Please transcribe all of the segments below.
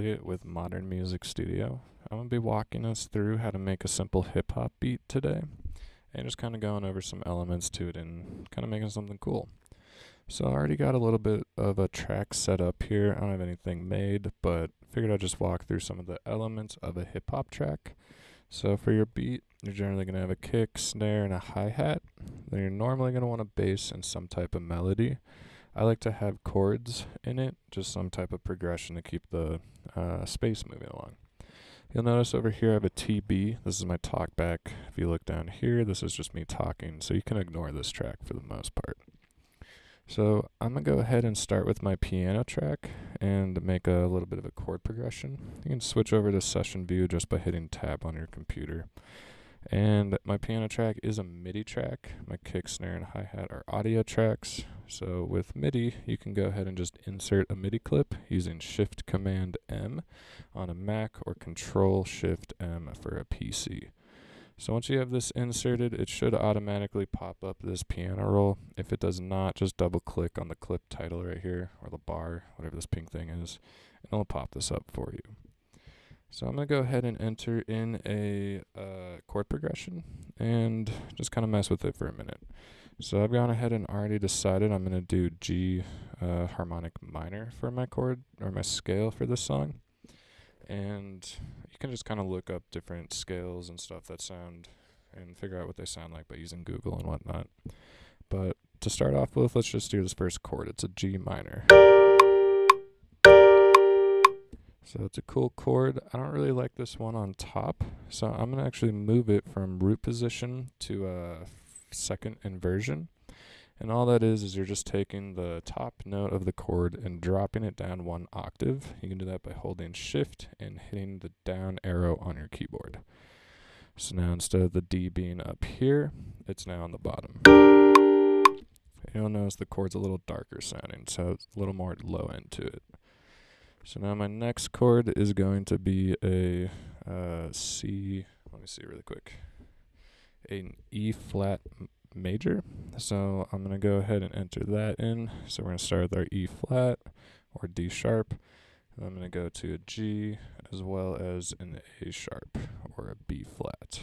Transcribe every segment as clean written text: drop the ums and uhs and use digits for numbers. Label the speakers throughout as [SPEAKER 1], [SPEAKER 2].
[SPEAKER 1] Elliot with Modern Music Studio. I'm going to be walking us through how to make a simple hip-hop beat today, and just kind of going over some elements to it and kind of making something cool. So I already got a little bit of a track set up here. I don't have anything made, but figured I'd just walk through some of the elements of a hip-hop track. So for your beat, you're generally going to have a kick, snare, and a hi-hat. Then you're normally going to want a bass and some type of melody. I like to have chords in it, just some type of progression to keep the space moving along. You'll notice over here I have a TB. This is my talkback. If you look down here, this is just me talking, so you can ignore this track for the most part. So I'm going to go ahead and start with my piano track and make a little bit of a chord progression. You can switch over to session view just by hitting tab on your computer. And my piano track is a MIDI track. My kick, snare, and hi-hat are audio tracks. So with MIDI, you can go ahead and just insert a MIDI clip using Shift-Command-M on a Mac or Control-Shift-M for a PC. So once you have this inserted, it should automatically pop up this piano roll. If it does not, just double-click on the clip title right here, or the bar, whatever this pink thing is, and it'll pop this up for you. So I'm going to go ahead and enter in a chord progression and just kind of mess with it for a minute. So I've gone ahead and already decided I'm going to do G harmonic minor for my chord, or my scale for this song. And you can just kind of look up different scales and stuff that sound and figure out what they sound like by using Google and whatnot. But to start off with, let's just do this first chord. It's a G minor. So it's a cool chord. I don't really like this one on top, so I'm going to actually move it from root position to a second inversion. And all that is you're just taking the top note of the chord and dropping it down one octave. You can do that by holding Shift and hitting the down arrow on your keyboard. So now instead of the D being up here, it's now on the bottom. You'll notice the chord's a little darker sounding, so it's a little more low end to it. So now my next chord is going to be a C, let me see really quick, an E flat major. So I'm going to go ahead and enter that in. So we're going to start with our E flat or D sharp. And I'm going to go to a G as well as an A sharp or a B flat.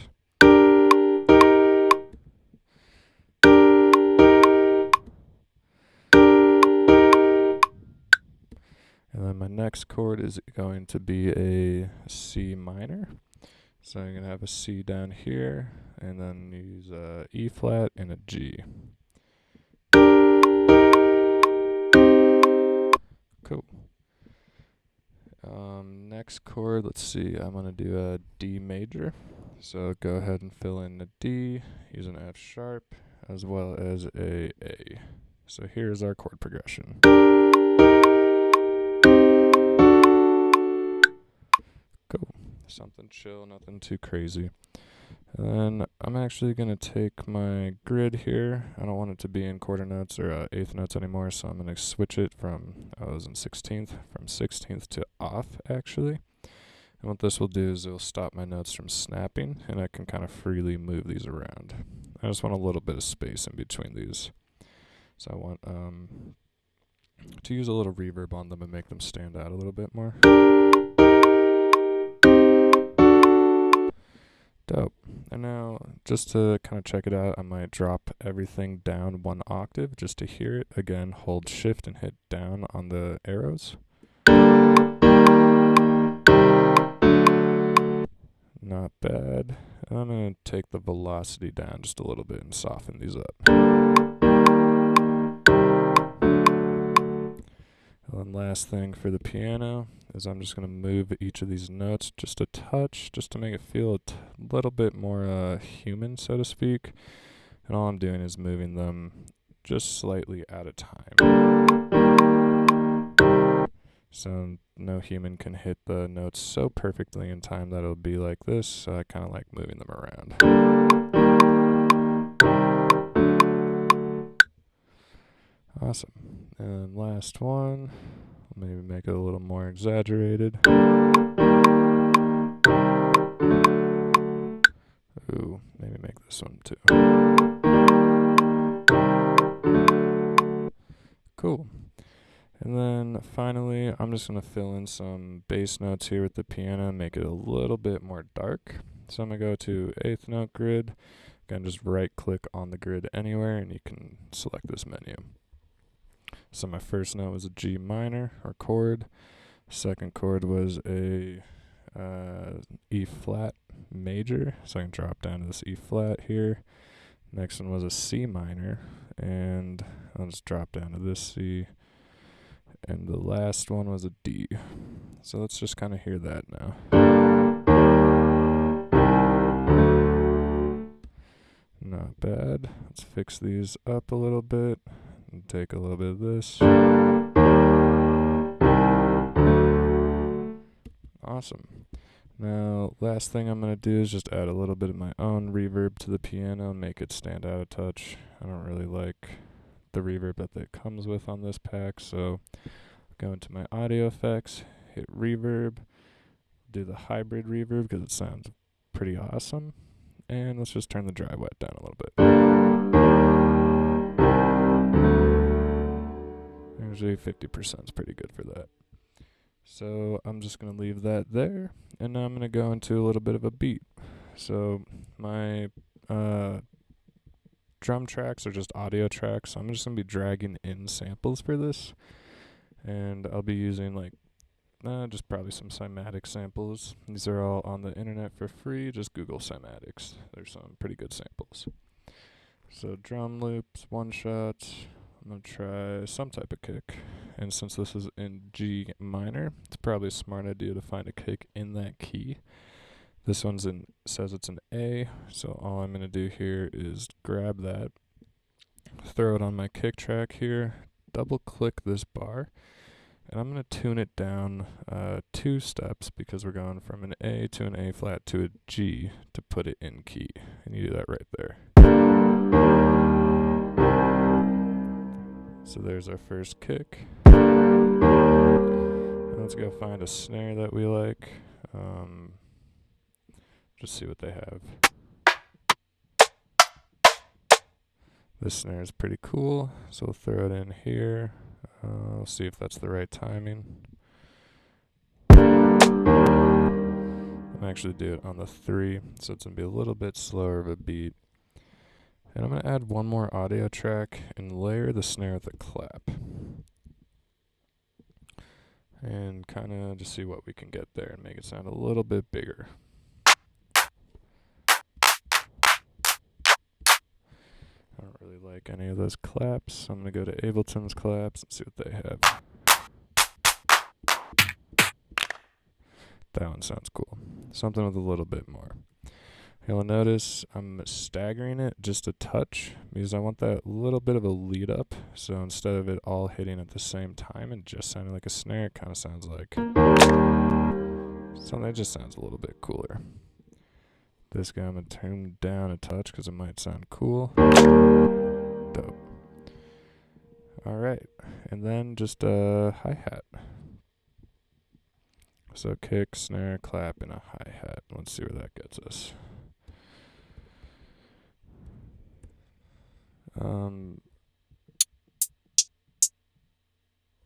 [SPEAKER 1] And then my next chord is going to be a C minor. So I'm going to have a C down here, and then use a E flat and a G. Cool. Next chord, let's see, I'm going to do a D major. So go ahead and fill in the D, use an F sharp, as well as a A. So here's our chord progression. Cool. Something chill, nothing too crazy. And then I'm actually going to take my grid here. I don't want it to be in quarter notes or eighth notes anymore, so I'm going to switch it from, I was in 16th, from 16th to off actually. And what this will do is it'll stop my notes from snapping, and I can kind of freely move these around. I just want a little bit of space in between these. So I want to use a little reverb on them and make them stand out a little bit more. Dope. And now, just to kind of check it out, I might drop everything down one octave just to hear it. Again, hold Shift and hit down on the arrows. Not bad. And I'm going to take the velocity down just a little bit and soften these up. And then last thing for the piano is I'm just going to move each of these notes just a touch, just to make it feel a little bit more human, so to speak. And all I'm doing is moving them just slightly at a time. So no human can hit the notes so perfectly in time that it'll be like this, so I kind of like moving them around. Awesome. And last one, maybe make it a little more exaggerated. Ooh, maybe make this one too. Cool. And then then finally, I'm just going to fill in some bass notes here with the piano and make it a little bit more dark. So I'm going to go to 8th note grid. Again, just right click on the grid anywhere and you can select this menu. So my first note was a G minor or chord. Second chord was a E flat major. So I can drop down to this E flat here. Next one was a C minor, and I'll just drop down to this C. And the last one was a D. So let's just kind of hear that now. Not bad. Let's fix these up a little bit and take a little bit of this. Awesome. Now, last thing I'm going to do is just add a little bit of my own reverb to the piano and make it stand out a touch. I don't really like the reverb that it comes with on this pack, so go into my audio effects, hit reverb, do the hybrid reverb because it sounds pretty awesome, and let's just turn the dry wet down a little bit. Usually 50% is pretty good for that. So I'm just going to leave that there, and now I'm going to go into a little bit of a beat. So my drum tracks are just audio tracks, so I'm just going to be dragging in samples for this, and I'll be using like just probably some cymatic samples. These are all on the internet for free. Just Google cymatics. There's some pretty good samples. So drum loops, one shots. I'm going to try some type of kick. And since this is in G minor, it's probably a smart idea to find a kick in that key. This one's says it's an A, so all I'm going to do here is grab that, throw it on my kick track here, double click this bar, and I'm going to tune it down 2 steps because we're going from an A to an A flat to a G to put it in key. And you do that right there. So there's our first kick. Let's go find a snare that we like. Just see what they have. This snare is pretty cool, so we'll throw it in here. We'll see if that's the right timing. I'm actually do it on the 3, so it's going to be a little bit slower of a beat. And I'm going to add one more audio track and layer the snare with a clap. And kind of just see what we can get there and make it sound a little bit bigger. I don't really like any of those claps, so I'm going to go to Ableton's claps and see what they have. That one sounds cool. Something with a little bit more. You'll notice I'm staggering it just a touch because I want that little bit of a lead up. So instead of it all hitting at the same time and just sounding like a snare, it kind of sounds like something that just sounds a little bit cooler. This guy I'm going to turn down a touch because it might sound cool. Dope. Alright, and then just a hi-hat. So kick, snare, clap, and a hi-hat. Let's see where that gets us.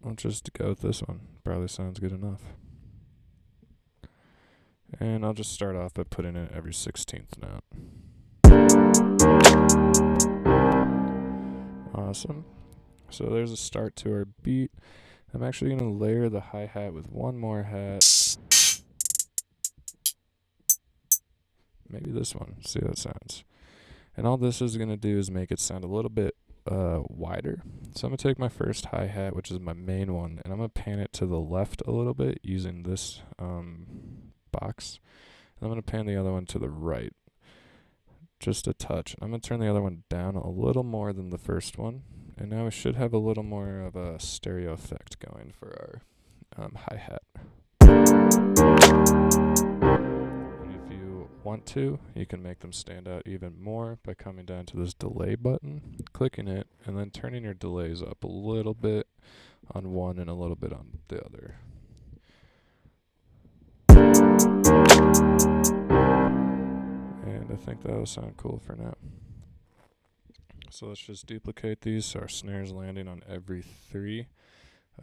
[SPEAKER 1] I'll just go with this one. Probably sounds good enough. And I'll just start off by putting it every 16th note. Awesome. So there's a start to our beat. I'm actually going to layer the hi-hat with one more hat. Maybe this one. See how it sounds. And all this is going to do is make it sound a little bit wider. So I'm going to take my first hi-hat, which is my main one, and I'm going to pan it to the left a little bit using this box. And I'm going to pan the other one to the right, just a touch. I'm going to turn the other one down a little more than the first one. And now we should have a little more of a stereo effect going for our hi-hat. Want to, you can make them stand out even more by coming down to this delay button, clicking it, and then turning your delays up a little bit on one and a little bit on the other. And I think that will sound cool for now. So let's just duplicate these so our snare's landing on every 3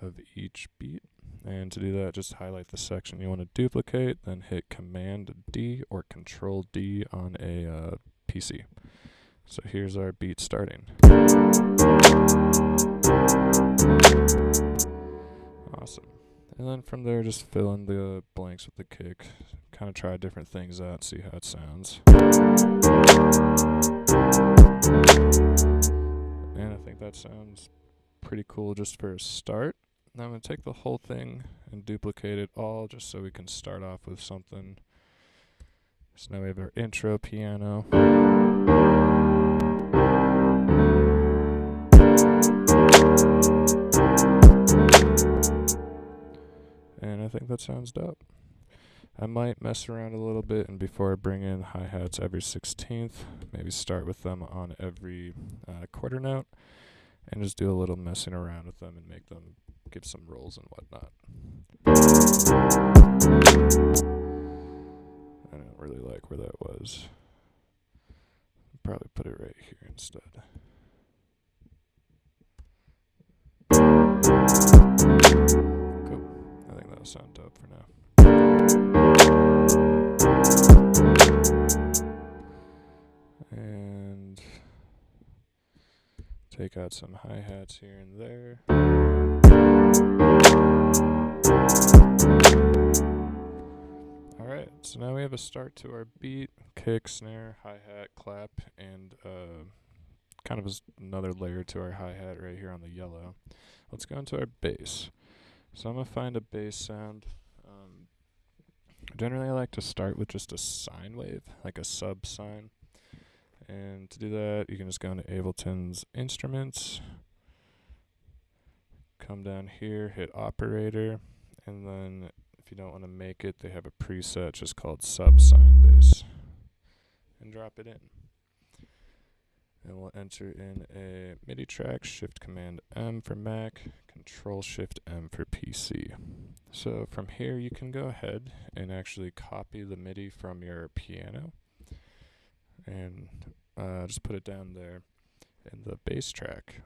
[SPEAKER 1] of each beat. And to do that, just highlight the section you want to duplicate, then hit Command D or Control D on a PC. So here's our beat starting. Awesome. And then from there, just fill in the blanks with the kick. Kind of try different things out, see how it sounds. And I think that sounds pretty cool just for a start. Now I'm going to take the whole thing and duplicate it all just so we can start off with something. So now we have our intro piano. And I think that sounds dope. I might mess around a little bit, and before I bring in hi-hats every 16th, maybe start with them on every quarter note, and just do a little messing around with them and make them give some rolls and whatnot. I don't really like where that was. I'll probably put it right here instead. Cool. I think that'll sound dope for now. And take out some hi-hats here and there. Alright, so now we have a start to our beat, kick, snare, hi-hat, clap, and kind of another layer to our hi-hat right here on the yellow. Let's go into our bass. So I'm going to find a bass sound. Generally I like to start with just a sine wave, like a sub sine. And to do that, you can just go into Ableton's Instruments, come down here, hit Operator, and then if you don't want to make it, they have a preset just called sub sine bass, and drop it in. And we'll enter in a MIDI track, Shift Command M for Mac, Control Shift M for PC. So from here, you can go ahead and actually copy the MIDI from your piano and just put it down there in the bass track.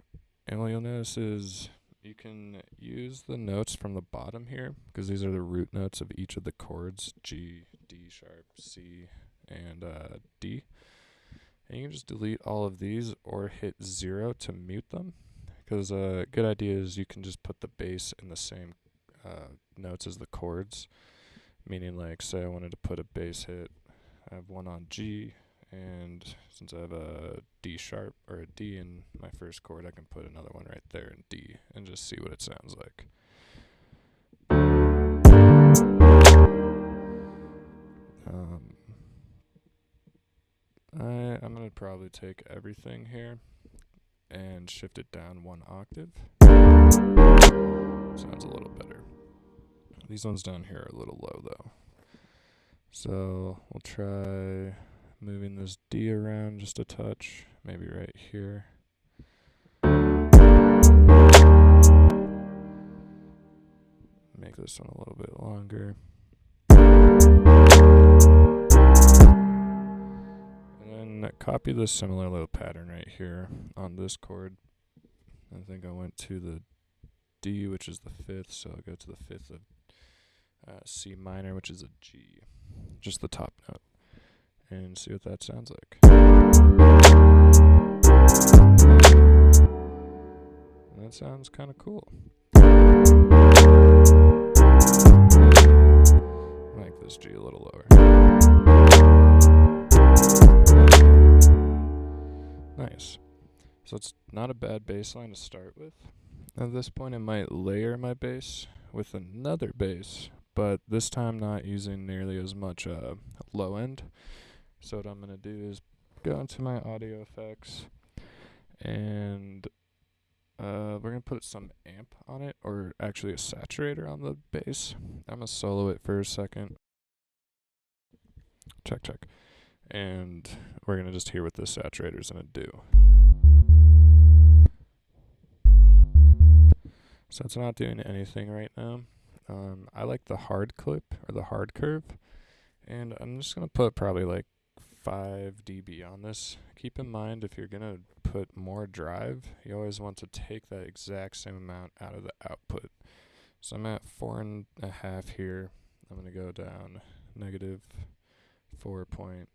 [SPEAKER 1] And what you'll notice is you can use the notes from the bottom here, because these are the root notes of each of the chords, G, D sharp, C, and D. And you can just delete all of these or hit 0 to mute them, because a good idea is you can just put the bass in the same notes as the chords, meaning like say I wanted to put a bass hit, I have one on G, and since I have a D sharp or a D in my first chord, I can put another one right there in D and just see what it sounds like. I'm going to probably take everything here and shift it down one octave. Sounds a little better. These ones down here are a little low though. So we'll try moving this D around just a touch, maybe right here. Make this one a little bit longer. And then copy this similar little pattern right here on this chord. I think I went to the D, which is the 5th, so I'll go to the 5th of C minor, which is a G, just the top note, and see what that sounds like. And that sounds kind of cool. Make this G a little lower. Nice. So it's not a bad bass line to start with. At this point, I might layer my bass with another bass, but this time not using nearly as much low end. So what I'm going to do is go into my audio effects, and we're going to put some amp on it, or actually a saturator on the bass. I'm going to solo it for a second. Check, check. And we're going to just hear what this saturator is going to do. So it's not doing anything right now. I like the hard clip, or the hard curve, and I'm just going to put probably like 5 dB on this. Keep in mind, if you're gonna put more drive, you always want to take that exact same amount out of the output. So I'm at 4.5 here. I'm gonna go down negative 4.57.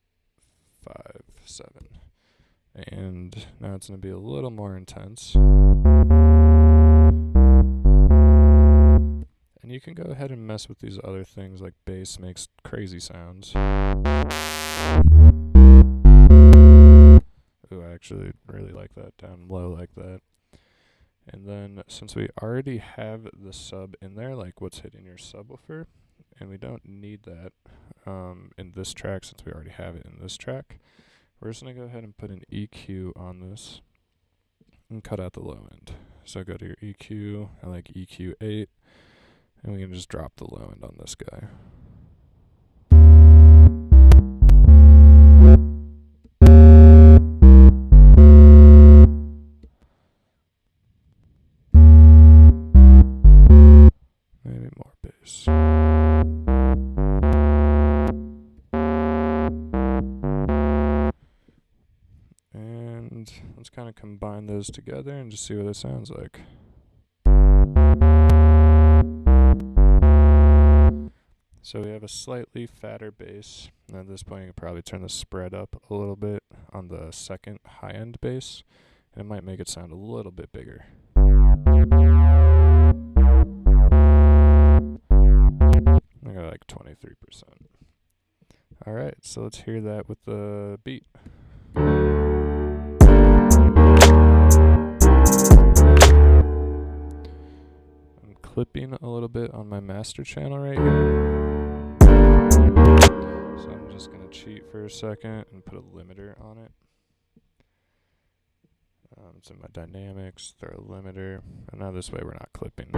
[SPEAKER 1] And now it's gonna be a little more intense. And you can go ahead and mess with these other things, like bass makes crazy sounds. Ooh, I actually really like that down low like that. And then since we already have the sub in there, like what's hitting your subwoofer, and we don't need that in this track since we already have it in this track, we're just going to go ahead and put an EQ on this and cut out the low end. So go to your EQ, I like EQ 8, and we can just drop the low end on this guy. Maybe more bass. And let's kind of combine those together and just see what it sounds like. So we have a slightly fatter bass, and at this point you can probably turn the spread up a little bit on the second high-end bass, and it might make it sound a little bit bigger. I got like 23%. Alright, so let's hear that with the beat. I'm clipping a little bit on my master channel right here. So I'm just going to cheat for a second and put a limiter on it. It's in my dynamics, throw a limiter, and now this way we're not clipping.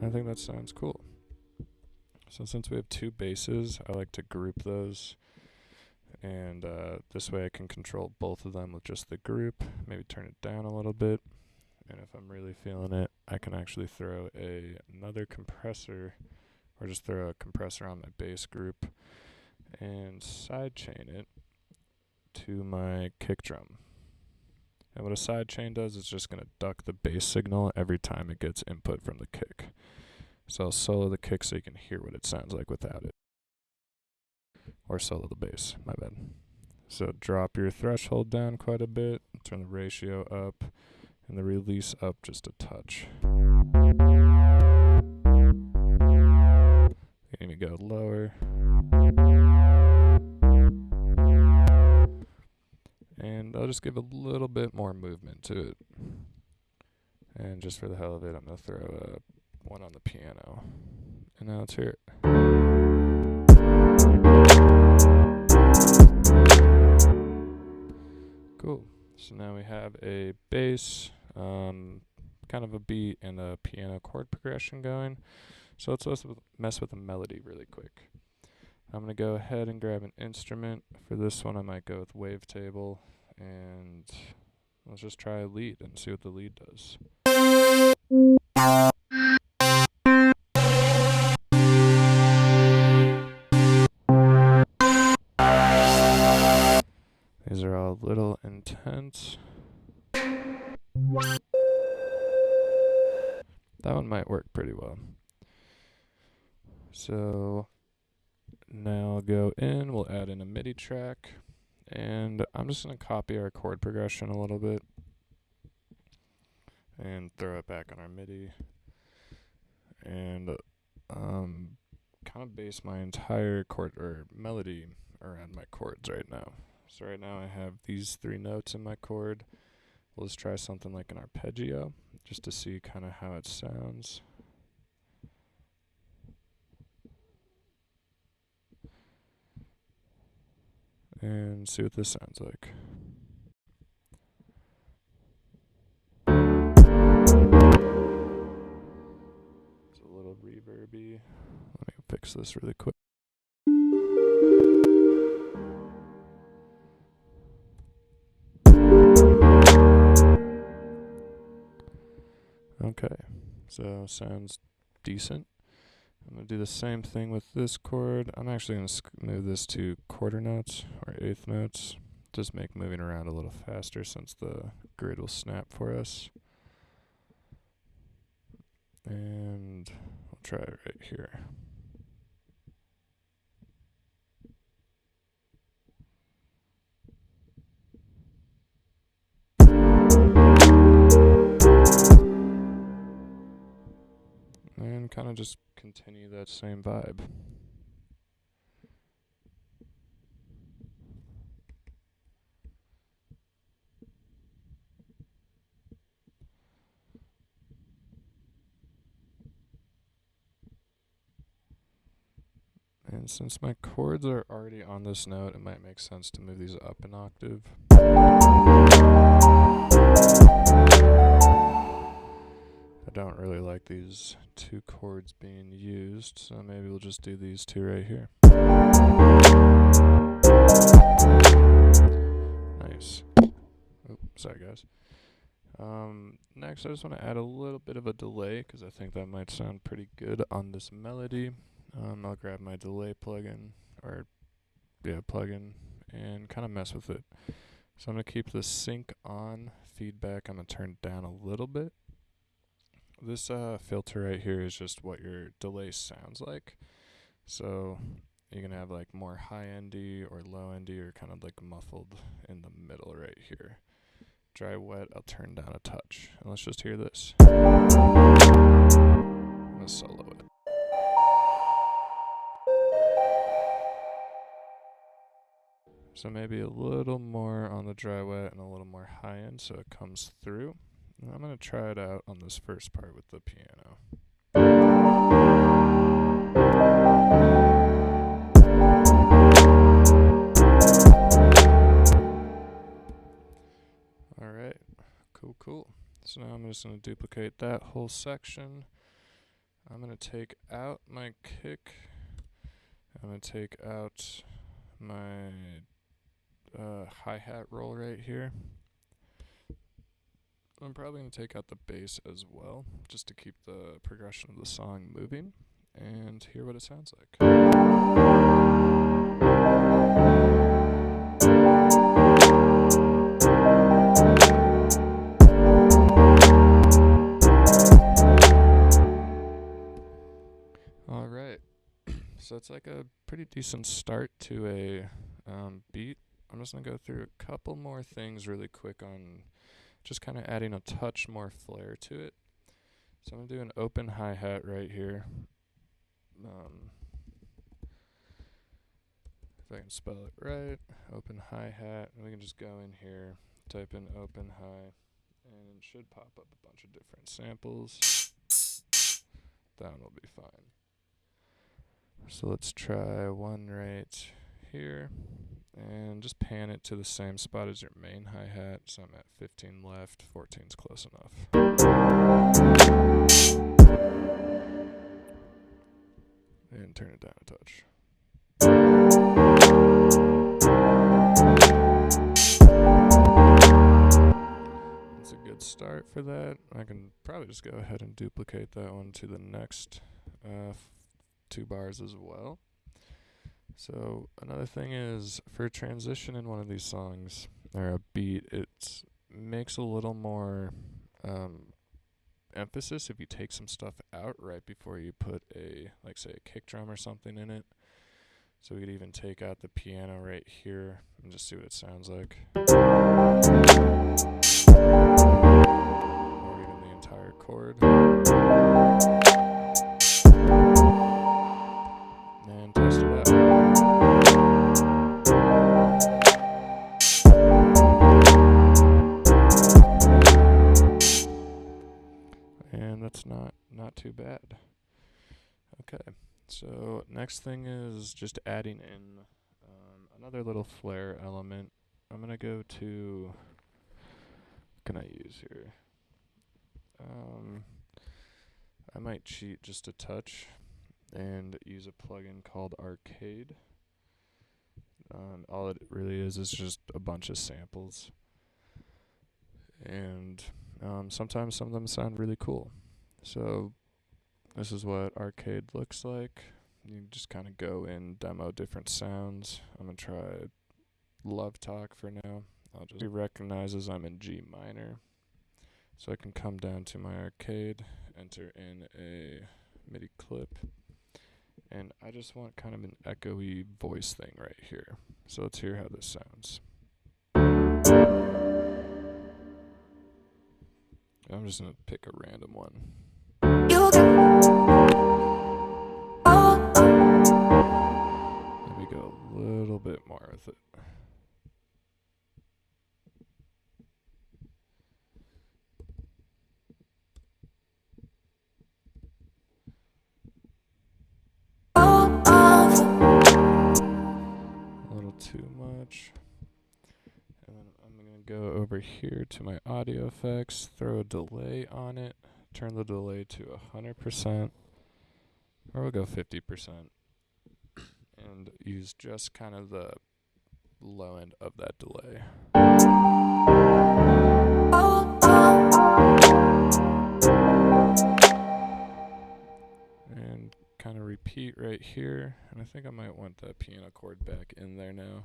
[SPEAKER 1] I think that sounds cool. So since we have two basses, I like to group those, and this way I can control both of them with just the group, maybe turn it down a little bit, and if I'm really feeling it, I can actually throw another compressor, or just throw a compressor on my bass group, and sidechain it to my kick drum. And what a sidechain does is just going to duck the bass signal every time it gets input from the kick. So I'll solo the kick so you can hear what it sounds like without it. Or solo the bass, my bad. So drop your threshold down quite a bit, turn the ratio up, and the release up just a touch. You can even go lower. And I'll just give a little bit more movement to it. And just for the hell of it, I'm going to throw one on the piano. And now let's hear it. Cool. So now we have a bass, kind of a beat, and a piano chord progression going. So let's mess with the melody really quick. I'm going to go ahead and grab an instrument. For this one, I might go with wavetable, and let's just try a lead and see what the lead does. These are all a little intense. That one might work pretty well. So now I'll go in, we'll add in a MIDI track, and I'm just going to copy our chord progression a little bit and throw it back on our MIDI, and kind of base my entire chord or melody around my chords right now. So right now I have these 3 notes in my chord. We'll just try something like an arpeggio just to see kind of how it sounds. And see what this sounds like. It's a little reverby. Let me fix this really quick. Okay, so sounds decent. I'm going to do the same thing with this chord. I'm actually going to move this to quarter notes or eighth notes. Just make moving around a little faster since the grid will snap for us. And I'll try it right here. And kind of just continue that same vibe. And since my chords are already on this note, it might make sense to move these up an octave. I don't really like these two chords being used, so maybe we'll just do these two right here. Nice. Oh, sorry guys. Next I just want to add a little bit of a delay because I think that might sound pretty good on this melody. I'll grab my delay plugin, and kind of mess with it. So I'm going to keep the sync on feedback. I'm going to turn it down a little bit. This filter right here is just what your delay sounds like. So you can have like more high endy or low endy or kind of like muffled in the middle right here. Dry wet, I'll turn down a touch. And let's just hear this. I'm going to solo it. So maybe a little more on the dry wet and a little more high end so it comes through. And I'm going to try it out on this first part with the piano. Alright, cool. So now I'm just going to duplicate that whole section. I'm going to take out my kick. I'm going to take out my hi-hat roll right here. I'm probably going to take out the bass as well, just to keep the progression of the song moving, and hear what it sounds like. Alright, so it's like a pretty decent start to a beat. I'm just going to go through a couple more things really quick on just kind of adding a touch more flair to it. So I'm going to do an open hi-hat right here. If I can spell it right, open hi-hat, and we can just go in here, type in open hi, and it should pop up a bunch of different samples. That one will be fine. So let's try one right here. And just pan it to the same spot as your main hi-hat. So I'm at 15 left, 14's close enough. And turn it down a touch. That's a good start for that. I can probably just go ahead and duplicate that one to the next 2 bars as well. So another thing is, for a transition in one of these songs, or a beat, it makes a little more emphasis if you take some stuff out right before you put a, like say, a kick drum or something in it. So we could even take out the piano right here and just see what it sounds like. Or even the entire chord. And test it out. And that's not too bad. Okay, so next thing is just adding in another little flare element. I'm gonna go to, what can I use here? I might cheat just a touch and use a plugin called Arcade. All it really is just a bunch of samples. And sometimes some of them sound really cool. So This is what arcade looks like. You can just kind of go in, demo different sounds. I'm going to try Love Talk for now. It recognizes I'm in G minor. So I can come down to my arcade, enter in a MIDI clip, and I just want kind of an echoey voice thing right here. So let's hear how this sounds. I'm just going to pick a random one. Maybe go a little bit more with it. A little too much. And then I'm going to go over here to my audio effects, throw a delay on it, turn the delay to 100%, or we'll go 50%, and use just kind of the low end of that delay. And kind of repeat right here, and I think I might want that piano chord back in there now.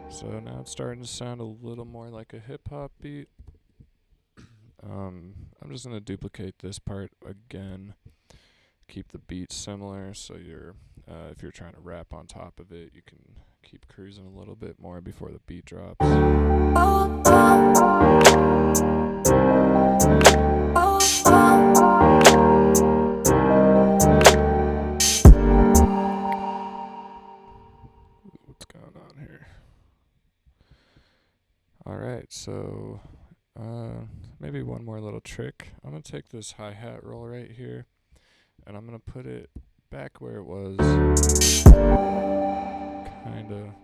[SPEAKER 1] So now it's starting to sound a little more like a hip-hop beat. I'm just going to duplicate this part again, keep the beat similar, so if you're trying to rap on top of it, you can keep cruising a little bit more before the beat drops. What's going on here? Alright, so maybe one more little trick. I'm going to take this hi-hat roll right here, and I'm going to put it back where it was, kinda.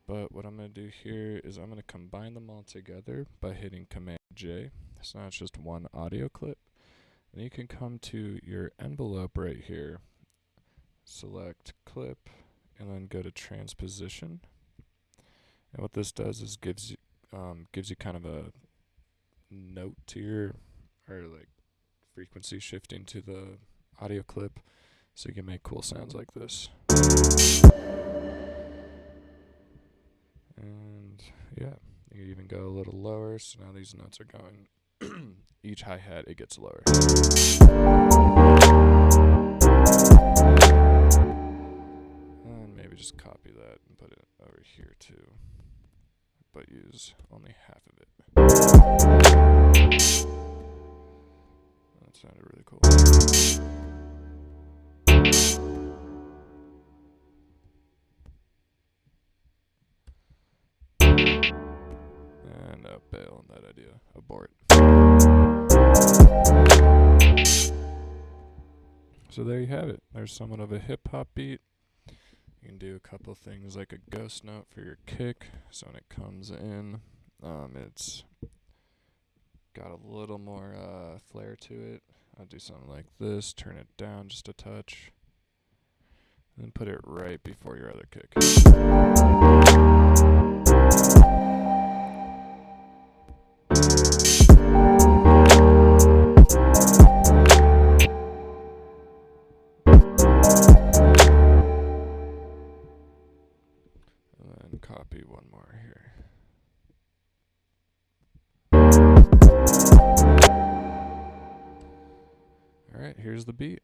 [SPEAKER 1] But what I'm going to do here is I'm going to combine them all together by hitting Command J. So now it's just one audio clip. And you can come to your envelope right here, select clip, and then go to transposition. And what this does is gives you kind of a note to your, or like frequency shifting to the audio clip, so you can make cool sounds like this. And yeah, you can even go a little lower, so now these notes are going, each hi-hat it gets lower. And maybe just copy that and put it over here too, but use only half of it. That sounded really cool. And bail on that idea. Abort. So there you have it. There's somewhat of a hip-hop beat. You can do a couple things like a ghost note for your kick, so when it comes in, it's got a little more flair to it. I'll do something like this, turn it down just a touch, and then put it right before your other kick. And then copy one more here. Alright, here's the beat.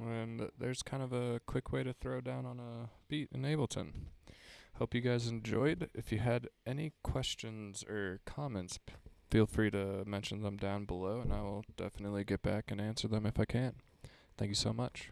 [SPEAKER 1] And there's kind of a quick way to throw down on a beat in Ableton. Hope you guys enjoyed. If you had any questions or comments, feel free to mention them down below, and I will definitely get back and answer them if I can. Thank you so much.